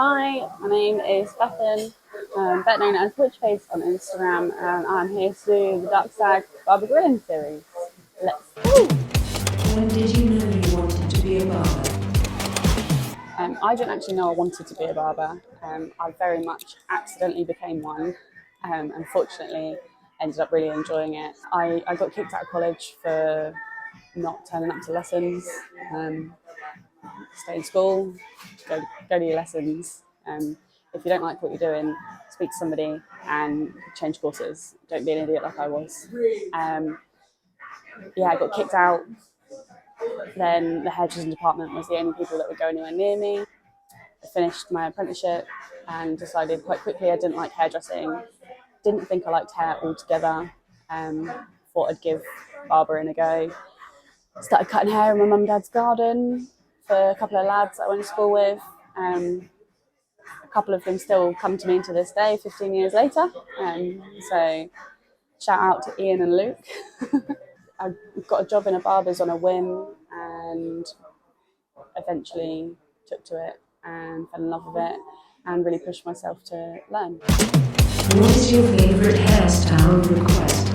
Hi, my name is Bethan, better known as Witchface on Instagram, and I'm here to do the Stag Barber Grilling series. Let's go! When did you know you wanted to be a barber? I didn't actually know I wanted to be a barber. I very much accidentally became one. Unfortunately, ended up really enjoying it. I got kicked out of college for not turning up to lessons. Stay in school, go to your lessons. If you don't like what you're doing, speak to somebody and change courses. Don't be an idiot like I was. I got kicked out. Then the hairdressing department was the only people that would go anywhere near me. I finished my apprenticeship and decided quite quickly I didn't like hairdressing. Didn't think I liked hair altogether. Thought I'd give barbering a go. Started cutting hair in my mum and dad's garden for a couple of lads I went to school with. A couple of them still come to me to this day, 15 years later. So shout out to Ian and Luke. I got a job in a barber's on a whim and eventually took to it and fell in love with it and really pushed myself to learn. What is your favourite hairstyle request?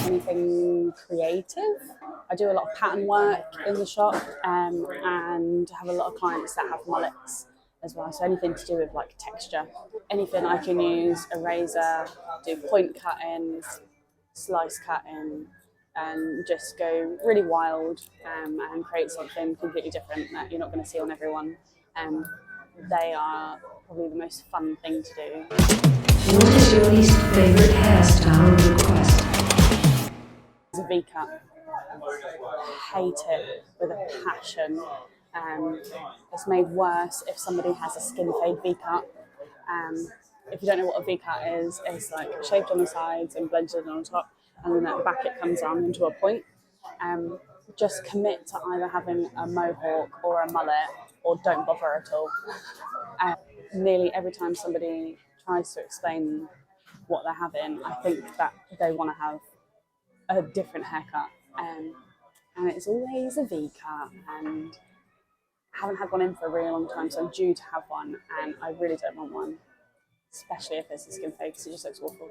Anything creative. I do a lot of pattern work in the shop and have a lot of clients that have mullets as well. So anything to do with like texture. Anything I can use a razor, do point cutting, slice cutting, and just go really wild and create something completely different that you're not going to see on everyone. They are probably the most fun thing to do. What is your least favourite hairstyle request? It's a V-cut. Hate it with a passion. It's made worse if somebody has a skin fade V-cut. If you don't know what a V-cut is, it's like shaved on the sides and blended on top, and then at the back it comes down into a point. Just commit to either having a mohawk or a mullet, or don't bother at all. Nearly every time somebody tries to explain what they're having, I think that they want to have a different haircut. And it's always a V-cut, and I haven't had one in for a really long time, so I'm due to have one, and I really don't want one, especially if it's a skin fade, because it just looks awful.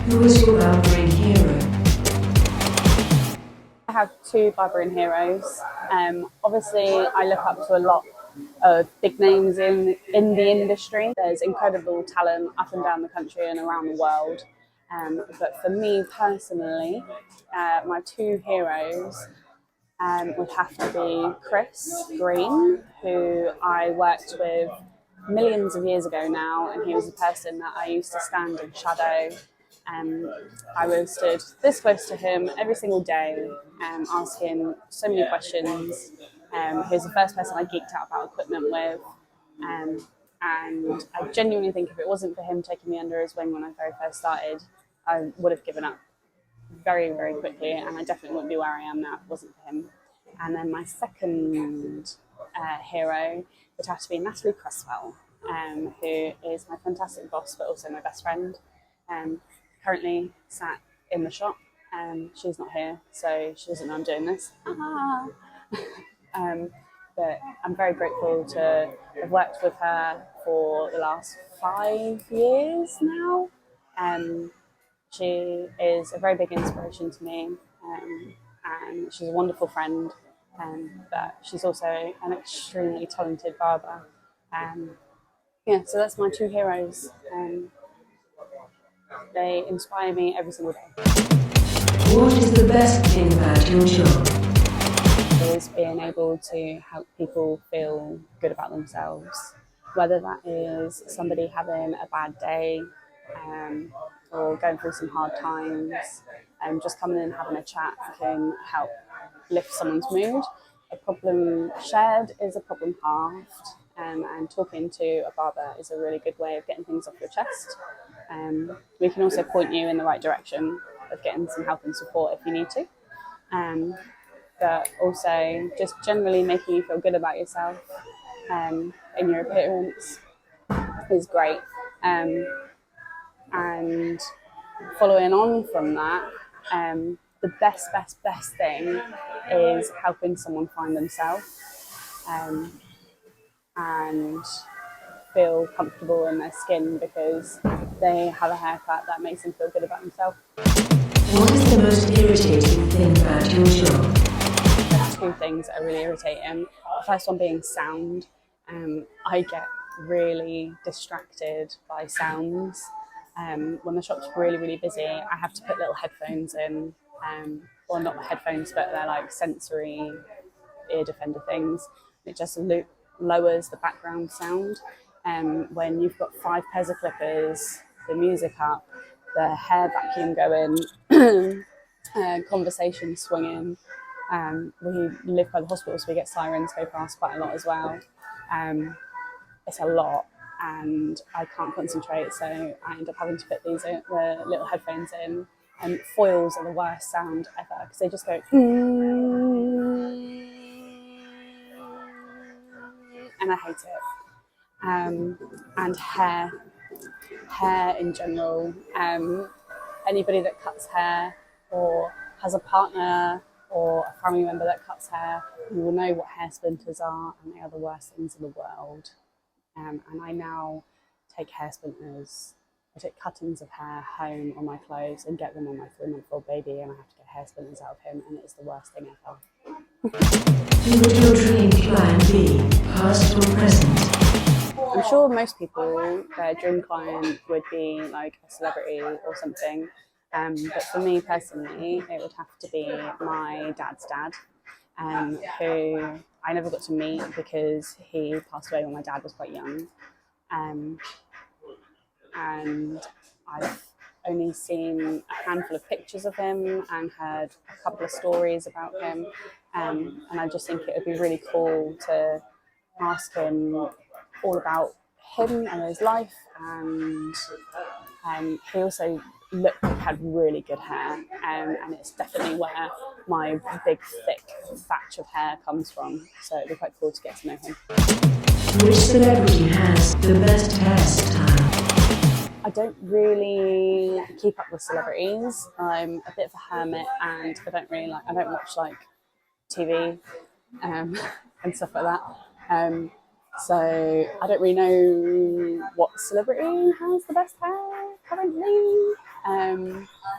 Who is your barbering hero? I have two barbering heroes. Obviously, I look up to a lot of big names in the industry. There's incredible talent up and down the country and around the world. But for me personally, my two heroes would have to be Chris Green, who I worked with millions of years ago now, and he was a person that I used to stand in shadow. I was stood this close to him every single day, asking so many questions. He was the first person I geeked out about equipment with. And I genuinely think if it wasn't for him taking me under his wing when I very first started, I would have given up very, very quickly, and I definitely wouldn't be where I am now if it wasn't for him. And then my second hero would have to be Natalie Cresswell, who is my fantastic boss, but also my best friend. Currently sat in the shop. She's not here, so she doesn't know I'm doing this. But I'm very grateful to have worked with her for the last 5 years now. She is a very big inspiration to me, and she's a wonderful friend, but she's also an extremely talented barber. So that's my two heroes. They inspire me every single day. What is the best thing about your job? Is being able to help people feel good about themselves, whether that is somebody having a bad day or going through some hard times, and just coming in and having a chat can help lift someone's mood. A problem shared is a problem halved, and talking to a barber is a really good way of getting things off your chest. We can also point you in the right direction of getting some help and support if you need to. But also just generally making you feel good about yourself in your appearance is great. And following on from that, the best thing is helping someone find themselves. and feel comfortable in their skin because they have a haircut that makes them feel good about themselves. What is the most irritating thing about your job? There's two things that are really irritating. The first one being sound. I get really distracted by sounds. When the shop's really, really busy, I have to put little headphones in, or not headphones, but they're like sensory ear defender things. It just lowers the background sound. When you've got 5 pairs of clippers, the music up, the hair vacuum going, conversation swinging. We live by the hospital, so we get sirens go past quite a lot as well. It's a lot, and I can't concentrate, so I end up having to put these little headphones in. And foils are the worst sound ever because they just go, and I hate it. And hair in general. Anybody that cuts hair or has a partner or a family member that cuts hair, you will know what hair splinters are, and they are the worst things in the world. And I now take hair splinters, I take cuttings of hair home on my clothes and get them on my 3-month-old baby, and I have to get hair splinters out of him, and it's the worst thing ever. Who would your dream client be, past or present? I'm sure most people, their dream client would be like a celebrity or something. But for me personally, it would have to be my dad's dad, who I never got to meet because he passed away when my dad was quite young. And I've only seen a handful of pictures of him and heard a couple of stories about him. And I just think it would be really cool to ask him all about him and his life. And he also looked like he had really good hair, and it's definitely where my big, thick thatch of hair comes from. So it'd be quite cool to get to know him. Which celebrity has the best hairstyle? I don't really keep up with celebrities. I'm a bit of a hermit, and I don't watch like TV and stuff like that. So I don't really know what celebrity has the best hair currently.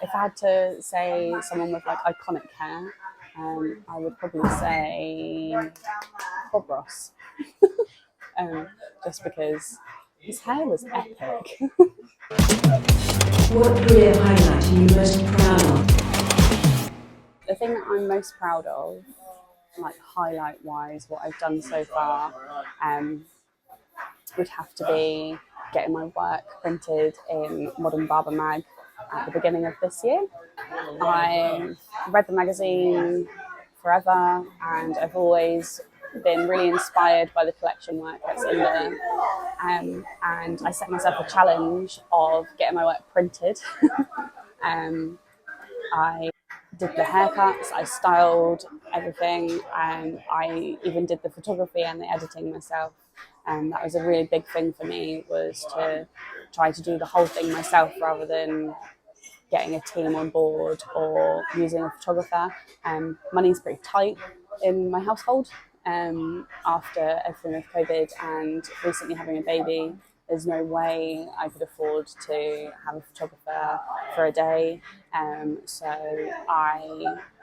If I had to say someone with like iconic hair, I would probably say Bob Ross, just because his hair was epic. What career highlight are you most proud of? The thing that I'm most proud of, like highlight-wise, what I've done so far, would have to be getting my work printed in Modern Barber Mag at the beginning of this year. I've read the magazine forever, and I've always been really inspired by the collection work that's in there. And I set myself a challenge of getting my work printed. I did the haircuts, I styled everything, and I even did the photography and the editing myself. And that was a really big thing for me, was to try to do the whole thing myself rather than getting a team on board or using a photographer. Money's pretty tight in my household after everything with COVID and recently having a baby. There's no way I could afford to have a photographer for a day. So I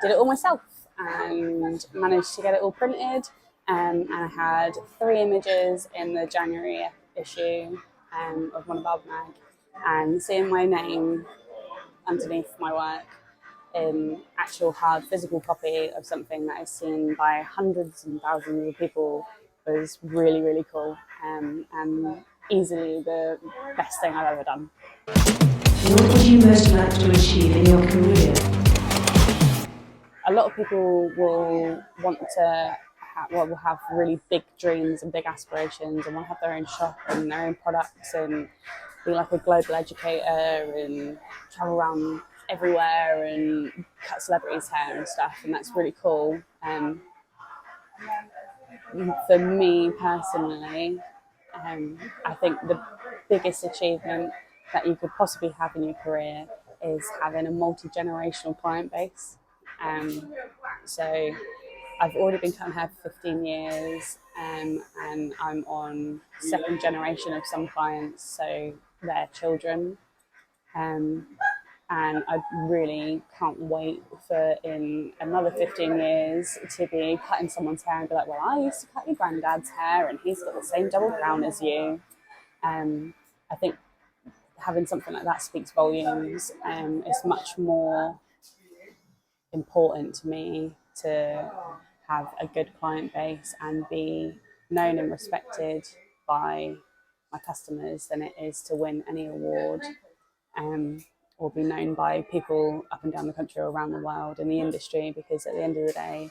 did it all myself and managed to get it all printed. And I had 3 images in the January issue of Modern Barber Mag, and seeing my name underneath my work in actual hard physical copy of something that is seen by hundreds and thousands of people was really, really cool, and easily the best thing I've ever done. What would you most like to achieve in your career? A lot of people will want to will have really big dreams and big aspirations and want to have their own shop and their own products and be like a global educator and travel around everywhere and cut celebrities' hair and stuff, and that's really cool. For me personally, I think the biggest achievement that you could possibly have in your career is having a multi-generational client base. So I've already been cutting hair for 15 years, and I'm on second generation of some clients, so they're children. Um, and I really can't wait for in another 15 years to be cutting someone's hair and be like, well, I used to cut your granddad's hair and he's got the same double crown as you. I think having something like that speaks volumes. It's much more important to me to have a good client base and be known and respected by my customers than it is to win any award, or be known by people up and down the country or around the world in the industry, because at the end of the day,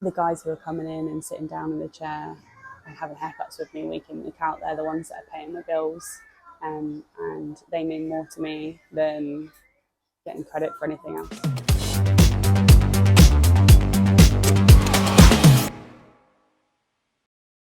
the guys who are coming in and sitting down in the chair and having haircuts with me week in, week out, they're the ones that are paying the bills, and they mean more to me than getting credit for anything else.